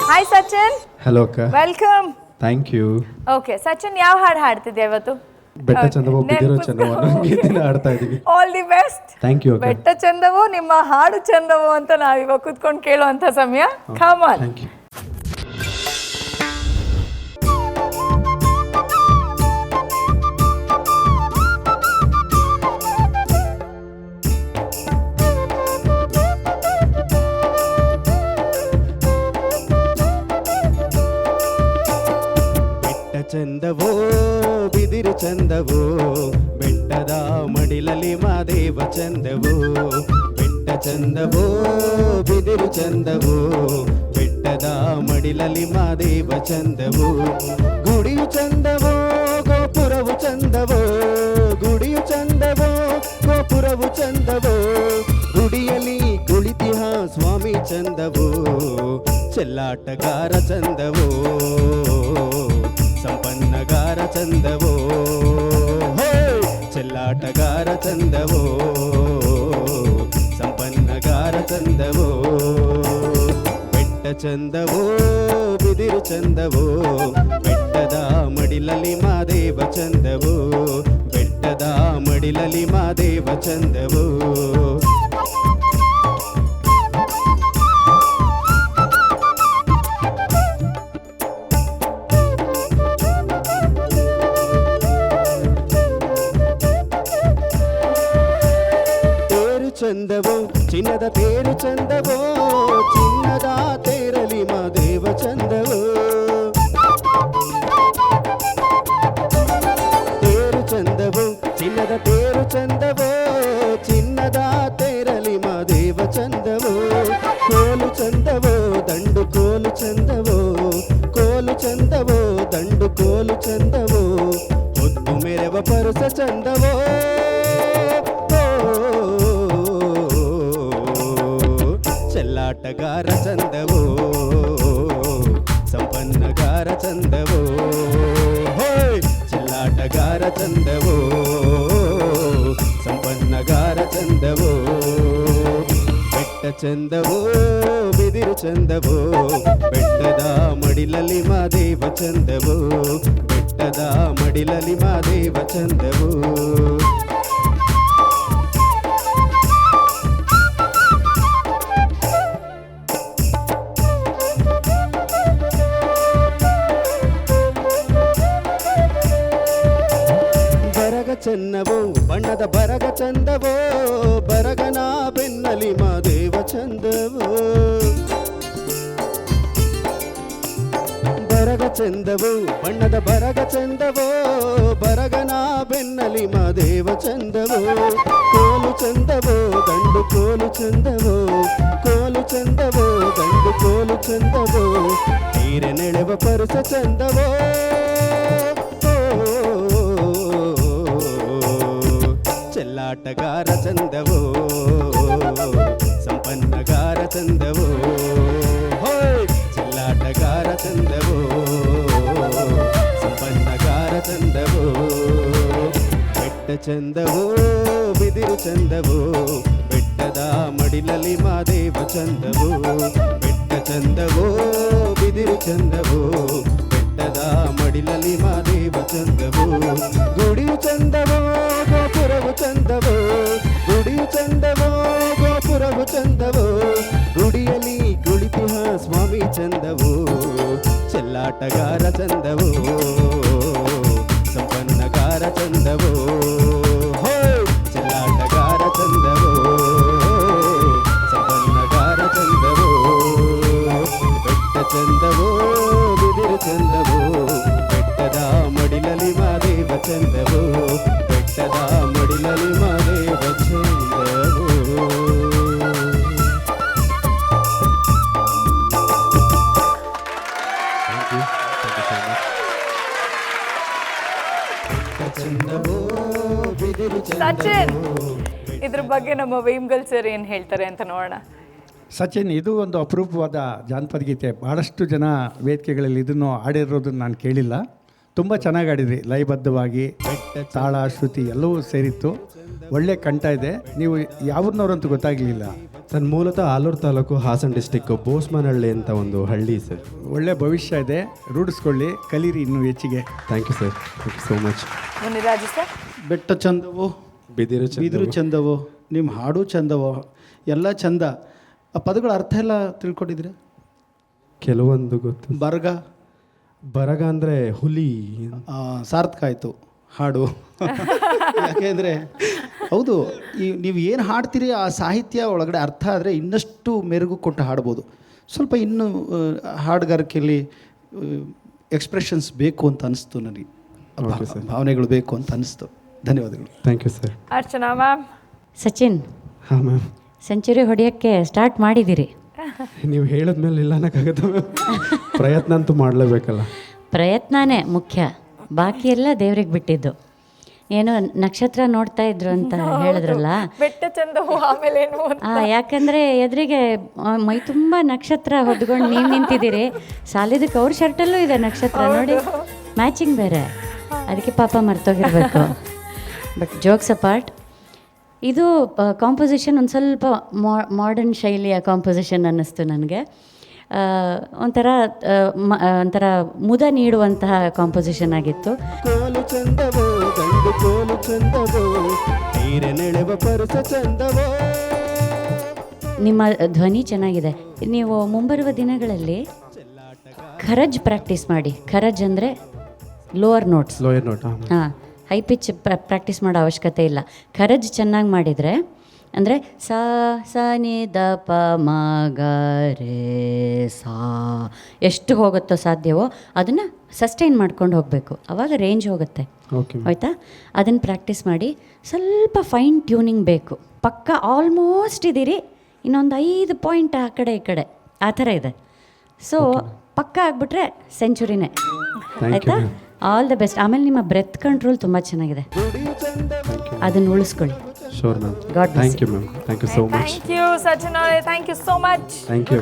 Hi Sachin. Hello ಅಕ್ಕ. Welcome. Thank you. Okay Sachin, ಯಾವ ಹಾಡು ಹಾಡ್ತಿದ್ಯಾ ಇವತ್ತು? ಬೆಟ್ಟ ಚಂದವೋ ಬಿದಿರೋ ಚಂದವೋ ಅನ್ನೋ ಗೀತೆನ ಹಾಡ್ತಾ ಇದ್ದೀವಿ. All the best. Thank you ಅಕ್ಕ. ಬೆಟ್ಟ ಚಂದವೋ ನಿಮ್ಮ ಹಾಡು ಚಂದವೋ ಅಂತ ನಾವಿವಾಗ ಕುತ್ಕೊಂಡು ಕೇಳುವಂತ ಸಮಯ. Come on. Thank you. ಚಂದವೋ ಬಿದಿರು ಚಂದವೋ ಬೆಟ್ಟದ ಮಡಿಲಲ್ಲಿ ಮಾದೇವ ಚಂದವೋ. ಬೆಟ್ಟ ಚಂದವೋ ಬಿದಿರು ಚಂದವೋ ಬೆಟ್ಟದ ಮಡಿಲಲ್ಲಿ ಮಾದೇವ ಚಂದವೋ. ಗುಡಿಯು ಚಂದವೋ ಗೋಪುರವು ಚಂದವೋ. ಗುಡಿಯು ಚಂದವೋ ಗೋಪುರವು ಚಂದವೋ. ಗುಡಿಯಲ್ಲಿ ಕುಳಿತಿಹ ಸ್ವಾಮಿ ಚಂದವೋ. ಚೆಲ್ಲಾಟಗಾರ ಚಂದವೋ ಸಂಪನ್ನಗಾರ ಚಂದವೋ. ಚೆಲ್ಲಾಟಗಾರ ಚಂದವೋ ಸಂಪನ್ನಗಾರ ಚಂದವೋ. ಬೆಟ್ಟ ಚಂದವೋ ಬಿದಿರು ಚಂದವೋ ಬೆಟ್ಟದ ಮಡಿಲಲ್ಲಿ ಮಾದೇವ ಚಂದವೋ. ಬೆಟ್ಟದ ಮಡಿಲಲ್ಲಿ ಮಾದೇವ ಚಂದವೋ. ಚಂದವೋ ಚಿನ್ನದ ತೇರು ಚಂದವೋ. ಚಿನ್ನದ ತೇರಲಿ ಮಾದೇವ ಚಂದವೋ. ತೇರು ಚಂದವೋ ಚಿನ್ನದ ತೇರು ಚಂದವೋ. ಚಿನ್ನದ ತೇರಲಿ ಮಾದೇವ ಚಂದವೋ. ಕೋಲು ಚಂದವೋ ದಂಡು ಕೋಲು ಚಂದವೋ. ಕೋಲು ಚಂದವೋ ದಂಡು ಕೋಲು ಚಂದವೋ. ಹೊತ್ತು ಮೆರವ ಪರುಸ ಚಂದವೋ. ಚೆಲ್ಲಾಟಗಾರ ಚಂದವೋ ಸಂಪನ್ನಗಾರ ಚಂದವೋ. ಚೆಲ್ಲಾಟಗಾರ ಚಂದವೋ ಸಂಪನ್ನಗಾರ ಚಂದವೋ. ಬೆಟ್ಟ ಚಂದವೋ ಬಿದಿರು ಚಂದವೋ ಬೆಟ್ಟದ ಮಡಿಲಲ್ಲಿ ಮಾದೇವ ಚಂದವೋ. ಬೆಟ್ಟದ ಮಡಿಲಲ್ಲಿ ಮಾದೇವ ಚಂದವೋ. ಚೆನ್ನವೋ ಬಣ್ಣದ ಬರಗ ಚಂದವೋ. ಬರಗನ ಬೆನ್ನಲಿ ಮಾದೇವ ಚಂದವೋ. ಬರಗ ಚಂದವೋ ಬಣ್ಣದ ಬರಗ ಚಂದವೋ. ಬರಗನ ಬೆನ್ನಲಿ ಮಾದೇವ ಚಂದವೋ. ಕೋಲು ಚಂದವೋ ದಂಡು ಕೋಲು ಚಂದವೋ. ಕೋಲು ಚಂದವೋ ದಂಡು ಕೋಲು ಚಂದವೋ. ತೀರೆ ನೆಳೆವ ಪರುಸ ಚಂದವೋ. ಚೆಲ್ಲಾಟಗಾರ ಚಂದವೋ ಸಂಪನ್ನಗಾರ ಚಂದವೋ. ಚೆಲ್ಲಾಟಗಾರ ಚಂದವೋ ಸಂಪನ್ನಗಾರ ಚಂದವೋ. ಬೆಟ್ಟ ಚಂದವೋ ಬಿದಿರು ಚಂದವೋ ಬೆಟ್ಟದ ಮಡಿಲಲ್ಲಿ ಮಾದೇವ ಚಂದವೋ. ಬೆಟ್ಟ ಚಂದವೋ ಬಿದಿರು ಚಂದವೋ ಬೆಟ್ಟದ ಮಡಿಲಲ್ಲಿ ಮಾದೇವ ಚಂದವೋ. ಗುಡಿಯು ಚಂದವೋ ಗೋಪುರವು ಚಂದವೋ. ಗುಡಿಯು ಚಂದವೋ ಗೋಪುರವು ಚಂದವೋ. ಗುಡಿಯಲ್ಲಿ ಕುಳಿತಿಹ ಸ್ವಾಮಿ ಚಂದವೋ. ಚೆಲ್ಲಾಟಗಾರ ಚಂದವೋ ಸಂಪನ್ನಗಾರ ಚಂದವೋ. ಚೆಲ್ಲಾಟಗಾರ ಚಂದವೋ ಸಂಪನ್ನಗಾರ ಚಂದವೋ. ಬೆಟ್ಟ ಚಂದವೋ ಬಿದಿರು ಚಂದವೋ ಬೆಟ್ಟದ ಮಡಿಲಲ್ಲಿ ಮಾದೇವ ಚಂದವೋ. ಬೆಟ್ಟದ ಮಡಿಲಲ್ಲಿ ಮಾದೇವ ಚಂದವೋ. ಸಚಿನ್, ಇದ್ರ ಬಗ್ಗೆ ನಮ್ಮ ವೇಮ್ಗಲ್ ಸರ್ ಏನು ಹೇಳ್ತಾರೆ ಅಂತ ನೋಡೋಣ. ಸಚಿನ್, ಇದು ಒಂದು ಅಪರೂಪವಾದ ಜಾನಪದ ಗೀತೆ. ಭಾಳಷ್ಟು ಜನ ವೇದಿಕೆಗಳಲ್ಲಿ ಇದನ್ನು ಹಾಡಿರೋದನ್ನು ನಾನು ಕೇಳಿಲ್ಲ. ತುಂಬ ಚೆನ್ನಾಗಿ ಆಡಿದ್ರಿ, ಲಯಬದ್ಧವಾಗಿ ತಾಳ ಶ್ರುತಿ ಎಲ್ಲವೂ ಸೇರಿತ್ತು. ಒಳ್ಳೆ ಕಂಠ ಇದೆ. ನೀವು ಯಾವ್ರನ್ನವ್ರಂತೂ ಗೊತ್ತಾಗಲಿಲ್ಲ. ಸರ್ ಮೂಲತಃ ಆಲೂರು ತಾಲೂಕು ಹಾಸನ ಡಿಸ್ಟಿಕ್ ಬೋಸ್ಮನಹಳ್ಳಿ ಅಂತ ಒಂದು ಹಳ್ಳಿ ಸರ್. ಒಳ್ಳೆ ಭವಿಷ್ಯ ಇದೆ, ರೂಢಿಸ್ಕೊಳ್ಳಿ, ಕಲೀರಿ ಇನ್ನೂ ಹೆಚ್ಚಿಗೆ. Thank you sir, thank you so much. Muniraju sir. ಬೆಟ್ಟ ಚಂದವೋ ಬಿದಿರು ಚಂದವೋ, ನಿಮ್ಮ ಹಾಡು ಚಂದವೋ, ಎಲ್ಲ ಚಂದ. ಆ ಪದಗಳ ಅರ್ಥ ಎಲ್ಲ ತಿಳ್ಕೊಂಡಿದ್ದೀರಾ? ಕೆಲವೊಂದು ಗೊತ್ತು. ಬರಗ ಅಂದರೆ ಹುಲಿ. ಸಾರ್ಥಕ ಆಯಿತು ಹಾಡು. ಯಾಕೆಂದರೆ ಹೌದು, ನೀವು ಏನು ಹಾಡ್ತೀರಿ ಆ ಸಾಹಿತ್ಯ ಒಳಗಡೆ ಅರ್ಥ ಆದರೆ ಇನ್ನಷ್ಟು ಮೆರುಗು ಕೊಟ್ಟು ಹಾಡ್ಬೋದು. ಸ್ವಲ್ಪ ಇನ್ನೂ ಹಾಡುಗಾರಿಕೆಯಲ್ಲಿ ಎಕ್ಸ್ಪ್ರೆಷನ್ಸ್ ಬೇಕು ಅಂತ ಅನಿಸ್ತು ನನಗೆ, ಭಾವನೆಗಳು ಬೇಕು ಅಂತ ಅನಿಸ್ತು. ಧನ್ಯವಾದಗಳು. Thank you sir. Archana ma'am. Sachin, ಹಾಂ ಮ್ಯಾಮ್. ಸೆಂಚುರಿ ಹೊಡೆಯೋಕ್ಕೆ ಸ್ಟಾರ್ಟ್ ಮಾಡಿದ್ದೀರಿ. ನೀವು ಹೇಳಿದ್ಮೇಲೆ ಇಲ್ಲ ಅನ್ನೋಕ್ಕಾಗತ್ತ ಮ್ಯಾಮ್. ಪ್ರಯತ್ನ ಅಂತೂ ಮಾಡಲೇಬೇಕಲ್ಲ. ಪ್ರಯತ್ನನೇ ಮುಖ್ಯ, ಬಾಕಿ ಎಲ್ಲ ದೇವ್ರಿಗೆ ಬಿಟ್ಟಿದ್ದು. ಏನೋ ನಕ್ಷತ್ರ ನೋಡ್ತಾ ಇದ್ರು ಅಂತ ಹೇಳಿದ್ರಲ್ಲ, ಬೆಟ್ಟ ಚಂದವು ಆಮೇಲೆ ಏನು ಅಂತ. ಯಾಕಂದರೆ ಎದುರಿಗೆ ಮೈ ತುಂಬ ನಕ್ಷತ್ರ ಹೊದ್ಕೊಂಡು ನೀವು ನಿಂತಿದ್ದೀರಿ. ಸಾಲಿದಕ್ಕೆ ಅವ್ರ ಶರ್ಟಲ್ಲೂ ಇದೆ ನಕ್ಷತ್ರ ನೋಡಿ, ಮ್ಯಾಚಿಂಗ್ ಬೇರೆ. ಅದಕ್ಕೆ ಪಾಪ ಮರ್ತೋಗಿರ್ಬೇಕು. ಬಟ್ ಜೋಕ್ಸ್ ಅಪಾರ್ಟ್, ಇದು ಕಾಂಪೋಸಿಷನ್ ಒಂದು ಸ್ವಲ್ಪ ಮಾಡರ್ನ್ ಶೈಲಿಯ ಕಾಂಪೋಸಿಷನ್ ಅನ್ನಿಸ್ತು ನನಗೆ. ಒಂಥರ ಮುದ ನೀಡುವಂತಹ ಕಾಂಪೋಸಿಷನ್ ಆಗಿತ್ತು. ಕೋಲು ಚಂದವೋ ಗಂಡು ಕೋಲು ಚಂದವೋ, ನೀರೆನೆಳೆವ ಪರಸ ಚಂದವೋ. ನಿಮ್ಮ ಧ್ವನಿ ಚೆನ್ನಾಗಿದೆ. ನೀವು ಮುಂಬರುವ ದಿನಗಳಲ್ಲಿ ಖರಜ್ ಪ್ರಾಕ್ಟೀಸ್ ಮಾಡಿ. ಖರಜ್ ಅಂದರೆ ಲೋವರ್ ನೋಟ್ಸ್. Lower note. ಹಾಂ, ಹೈ ಪಿಚ್ ಪ್ರಾಕ್ಟೀಸ್ ಮಾಡೋ ಅವಶ್ಯಕತೆ ಇಲ್ಲ. ಖರಜ್ ಚೆನ್ನಾಗಿ ಮಾಡಿದರೆ ಅಂದರೆ ಸಾ ಸ ನಿ ದ ಪ ಮ ಗ ರೇ ಸಾ ಎಷ್ಟು ಹೋಗುತ್ತೋ ಸಾಧ್ಯವೋ ಅದನ್ನು ಸಸ್ಟೈನ್ ಮಾಡ್ಕೊಂಡು ಹೋಗಬೇಕು. ಆವಾಗ ರೇಂಜ್ ಹೋಗುತ್ತೆ. ಓಕೆ, ಆಯಿತಾ? ಅದನ್ನು ಪ್ರಾಕ್ಟೀಸ್ ಮಾಡಿ. ಸ್ವಲ್ಪ ಫೈನ್ ಟ್ಯೂನಿಂಗ್ ಬೇಕು. ಪಕ್ಕ ಆಲ್ಮೋಸ್ಟ್ ಇದ್ದೀರಿ, ಇನ್ನೊಂದು 5 ಪಾಯಿಂಟ್ ಆ ಕಡೆ ಈ ಕಡೆ ಆ ಥರ ಇದೆ. ಸೊ ಪಕ್ಕ ಆಗಿಬಿಟ್ರೆ ಸೆಂಚುರಿನೇ. ಆಯಿತಾ? All the best. ಆಮೇಲೆ ನಿಮ್ಮ ಬ್ರೆತ್ ಕಂಟ್ರೋಲ್ ತುಂಬ ಚೆನ್ನಾಗಿದೆ, ಅದನ್ನು ಉಳಿಸ್ಕೊಳ್ಳಿ. Sure ma'am. God bless thank you ma'am. Thank you so much. Thank you Sachin ಅವರೇ, thank you so much. Thank you.